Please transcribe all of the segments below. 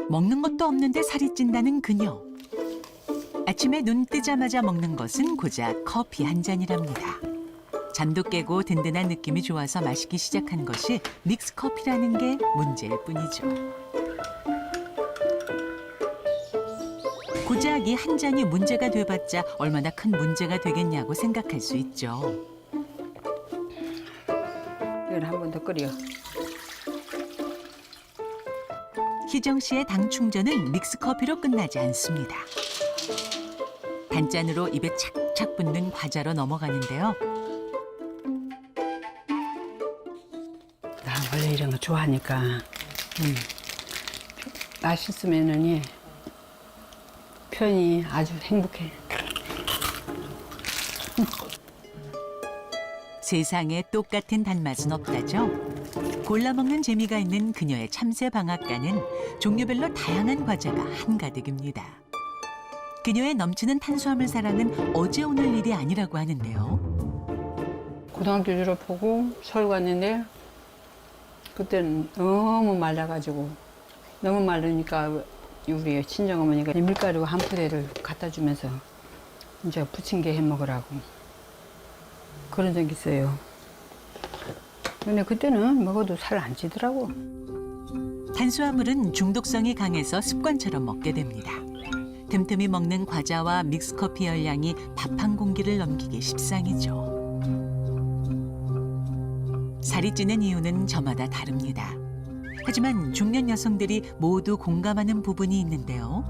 먹는 것도 없는데 살이 찐다는 그녀. 아침에 눈 뜨자마자 먹는 것은 고작 커피 한 잔이랍니다. 잠도 깨고 든든한 느낌이 좋아서 마시기 시작한 것이 믹스커피라는 게 문제일 뿐이죠. 고작 이 한 잔이 문제가 돼봤자 얼마나 큰 문제가 되겠냐고 생각할 수 있죠. 이걸 한 번 더 끓여. 희정 씨의 당 충전은 믹스커피로 끝나지 않습니다. 단짠으로 입에 착착 붙는 과자로 넘어가는데요. 나 원래 이런 거 좋아하니까 맛있으면은 편히 아주 행복해. 세상에 똑같은 단맛은 없다죠. 골라 먹는 재미가 있는 그녀의 참새 방앗간은 종류별로 다양한 과자가 한가득입니다. 그녀의 넘치는 탄수화물 사랑은 어제 오늘 일이 아니라고 하는데요. 고등학교 졸업하고 서울 갔는데 그때는 너무 말라가지고 너무 마르니까 우리 친정어머니가 밀가루 한 푸대를 갖다 주면서 이제 부침개 해 먹으라고 그런 적이 있어요. 근데 그때는 먹어도 살 안 찌더라고. 탄수화물은 중독성이 강해서 습관처럼 먹게 됩니다. 틈틈이 먹는 과자와 믹스커피 열량이 밥 한 공기를 넘기기 십상이죠. 살이 찌는 이유는 저마다 다릅니다. 하지만 중년 여성들이 모두 공감하는 부분이 있는데요.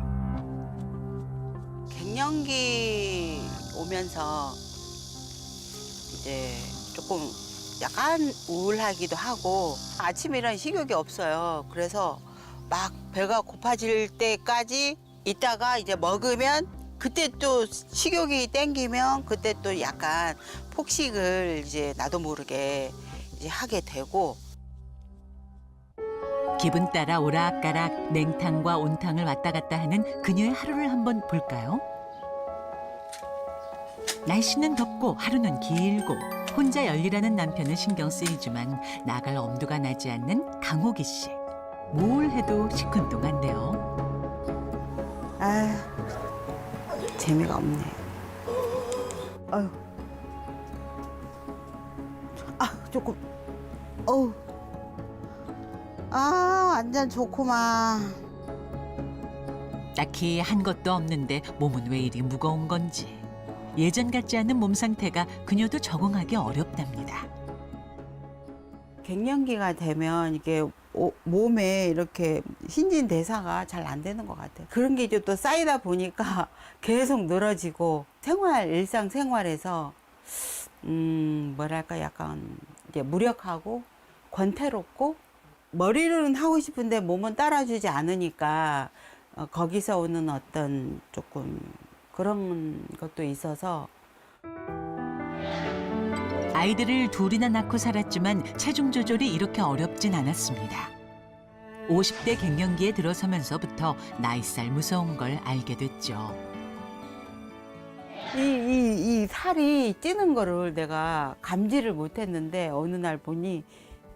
갱년기 오면서 이제 조금 약간 우울하기도 하고 아침에 일어나면 식욕이 없어요. 그래서 막 배가 고파질 때까지 있다가 이제 먹으면 그때 또 식욕이 땡기면 그때 또 약간 폭식을 이제 나도 모르게 이제 하게 되고 기분 따라 오락가락 냉탕과 온탕을 왔다 갔다 하는 그녀의 하루를 한번 볼까요? 날씨는 덥고 하루는 길고 혼자 열일하는 남편은 신경 쓰이지만 나갈 엄두가 나지 않는 강호기 씨. 뭘 해도 시큰둥한데요. 아 재미가 없네. 아유 조금 어우 완전 좋구만. 딱히 한 것도 없는데 몸은 왜 이리 무거운 건지. 예전 같지 않은 몸 상태가 그녀도 적응하기 어렵답니다. 갱년기가 되면 이게 몸에 이렇게 신진대사가 잘 안 되는 것 같아요. 그런 게 이제 또 쌓이다 보니까 계속 늘어지고 일상생활에서 뭐랄까 약간 이제 무력하고 권태롭고 머리로는 하고 싶은데 몸은 따라주지 않으니까 거기서 오는 어떤 조금 그런 것도 있어서 아이들을 둘이나 낳고 살았지만 체중 조절이 이렇게 어렵진 않았습니다. 50대 갱년기에 들어서면서부터 나이살 무서운 걸 알게 됐죠. 이 살이 찌는 거를 내가 감지를 못했는데 어느 날 보니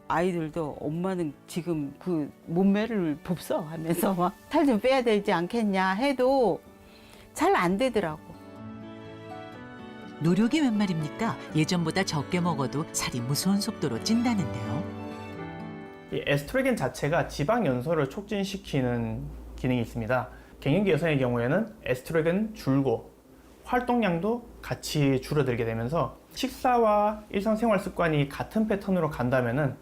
아이들도 엄마는 지금 그 몸매를 봅서 하면서 막 살 좀 빼야 되지 않겠냐 해도 잘 안 되더라고. 노력이 웬 말입니까? 예전보다 적게 먹어도 살이 무서운 속도로 찐다는데요. 이 에스트로겐 자체가 지방 연소를 촉진시키는 기능이 있습니다. 갱년기 여성의 경우에는 에스트로겐 줄고 활동량도 같이 줄어들게 되면서 식사와 일상생활 습관이 같은 패턴으로 간다면은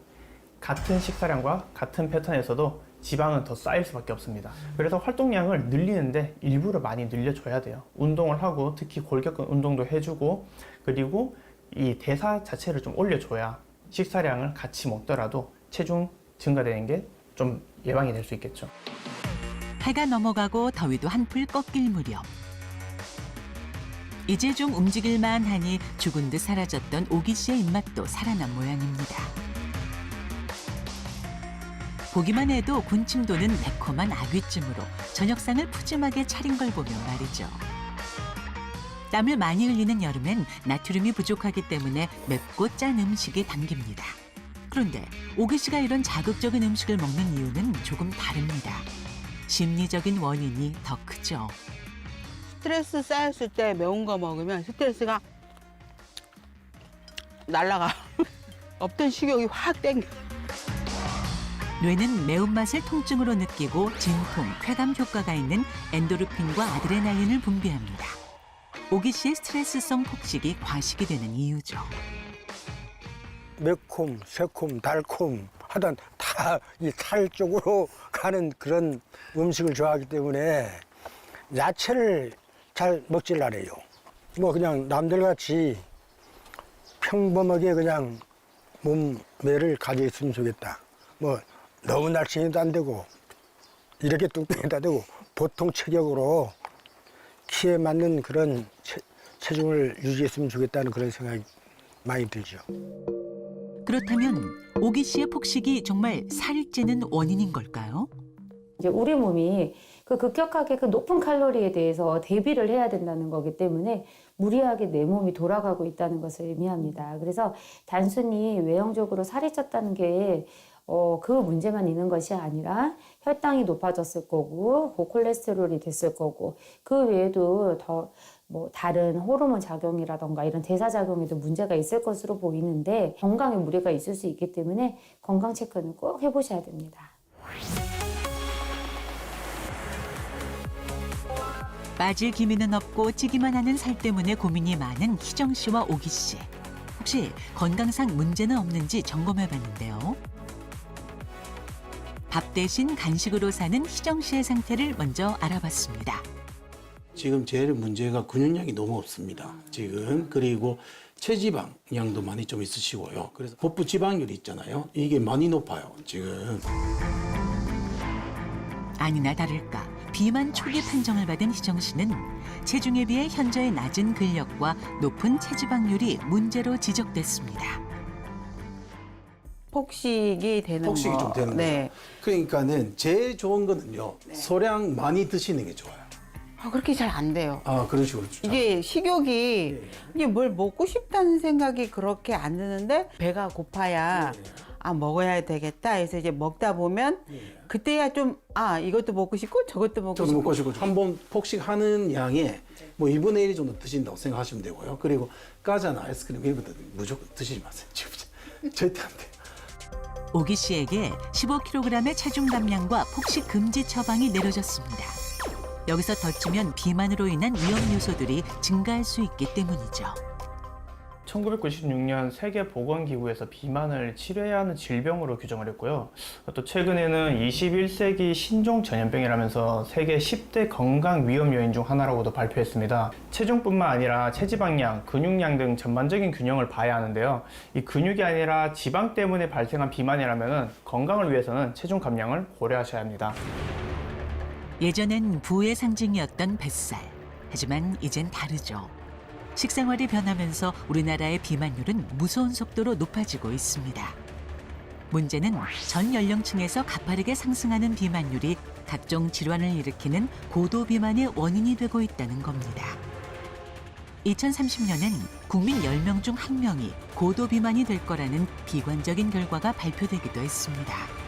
같은 식사량과 같은 패턴에서도 지방은 더 쌓일 수밖에 없습니다. 그래서 활동량을 늘리는데 일부러 많이 늘려줘야 돼요. 운동을 하고 특히 골격근 운동도 해주고 그리고 이 대사 자체를 좀 올려줘야 식사량을 같이 먹더라도 체중 증가되는 게 좀 예방이 될 수 있겠죠. 해가 넘어가고 더위도 한풀 꺾일 무렵. 이제 좀 움직일만 하니 죽은 듯 사라졌던 오기 씨의 입맛도 살아난 모양입니다. 보기만 해도 군침 도는 매콤한 아귀찜으로 저녁상을 푸짐하게 차린 걸 보면 말이죠. 땀을 많이 흘리는 여름엔 나트륨이 부족하기 때문에 맵고 짠 음식이 당깁니다. 그런데 오기 씨가 이런 자극적인 음식을 먹는 이유는 조금 다릅니다. 심리적인 원인이 더 크죠. 스트레스 쌓였을 때 매운 거 먹으면 스트레스가 날아가. 없던 식욕이 확 땡겨. 뇌는 매운맛을 통증으로 느끼고 진통, 쾌감 효과가 있는 엔도르핀과 아드레날린을 분비합니다. 오기 씨의 스트레스성 폭식이 과식이 되는 이유죠. 매콤, 새콤, 달콤 하던 다 이 살 쪽으로 가는 그런 음식을 좋아하기 때문에 야채를 잘 먹질 않아요. 뭐 그냥 남들같이 평범하게 그냥 몸매를 가지고 있으면 좋겠다. 뭐 너무 날씬해도 안 되고 이렇게 뚱뚱해도 안 되고 보통 체격으로 키에 맞는 그런 체중을 유지했으면 좋겠다는 그런 생각이 많이 들죠. 그렇다면 오기 씨의 폭식이 정말 살이 찌는 원인인 걸까요? 이제 우리 몸이 그 급격하게 그 높은 칼로리에 대해서 대비를 해야 된다는 거기 때문에 무리하게 내 몸이 돌아가고 있다는 것을 의미합니다. 그래서 단순히 외형적으로 살이 쪘다는 게 그 문제만 있는 것이 아니라 혈당이 높아졌을 거고 고콜레스테롤이 됐을 거고 그 외에도 더 뭐 다른 호르몬 작용이라던가 이런 대사 작용에도 문제가 있을 것으로 보이는데 건강에 무리가 있을 수 있기 때문에 건강 체크는 꼭 해보셔야 됩니다. 빠질 기미는 없고 찌기만 하는 살 때문에 고민이 많은 희정 씨와 오기 씨. 혹시 건강상 문제는 없는지 점검해 봤는데요. 밥 대신 간식으로 사는 희정 씨의 상태를 먼저 알아봤습니다. 지금 제일 문제가 근육량이 너무 없습니다. 지금 그리고 체지방량도 많이 좀 있으시고요. 그래서 복부 지방률이 있잖아요. 이게 많이 높아요. 지금. 아니나 다를까 비만 초기 판정을 받은 희정 씨는 체중에 비해 현저히 낮은 근력과 높은 체지방률이 문제로 지적됐습니다. 폭식이 되는 폭식이 거. 좀 되는 네. 거죠. 그러니까는 제일 좋은 거는요. 소량 많이 드시는 게 좋아요. 그렇게 잘 안 돼요. 그런 식으로. 이게 식욕이 이게 뭘 먹고 싶다는 생각이 그렇게 안 드는데 배가 고파야 먹어야 되겠다 해서 이제 먹다 보면 그때야 좀 이것도 먹고 싶고 저것도 먹고 저도 싶고. 먹고 싶고 한번 폭식하는 양에 뭐 2분의 1 정도 드신다고 생각하시면 되고요. 그리고 과자나 아이스크림 이런 것도 무조건 드시지 마세요. 절대 안 돼요. 오기 씨에게 15kg의 체중 감량과 폭식 금지 처방이 내려졌습니다. 여기서 더 찌면 비만으로 인한 위험 요소들이 증가할 수 있기 때문이죠. 1996년 세계보건기구에서 비만을 치료해야 하는 질병으로 규정을 했고요. 또 최근에는 21세기 신종전염병이라면서 세계 10대 건강 위험 요인 중 하나라고도 발표했습니다. 체중뿐만 아니라 체지방량, 근육량 등 전반적인 균형을 봐야 하는데요. 이 근육이 아니라 지방 때문에 발생한 비만이라면 건강을 위해서는 체중 감량을 고려하셔야 합니다. 예전엔 부의 상징이었던 뱃살. 하지만 이젠 다르죠. 식생활이 변하면서 우리나라의 비만율은 무서운 속도로 높아지고 있습니다. 문제는 전 연령층에서 가파르게 상승하는 비만율이 각종 질환을 일으키는 고도 비만의 원인이 되고 있다는 겁니다. 2030년엔 국민 10명 중 1명이 고도 비만이 될 거라는 비관적인 결과가 발표되기도 했습니다.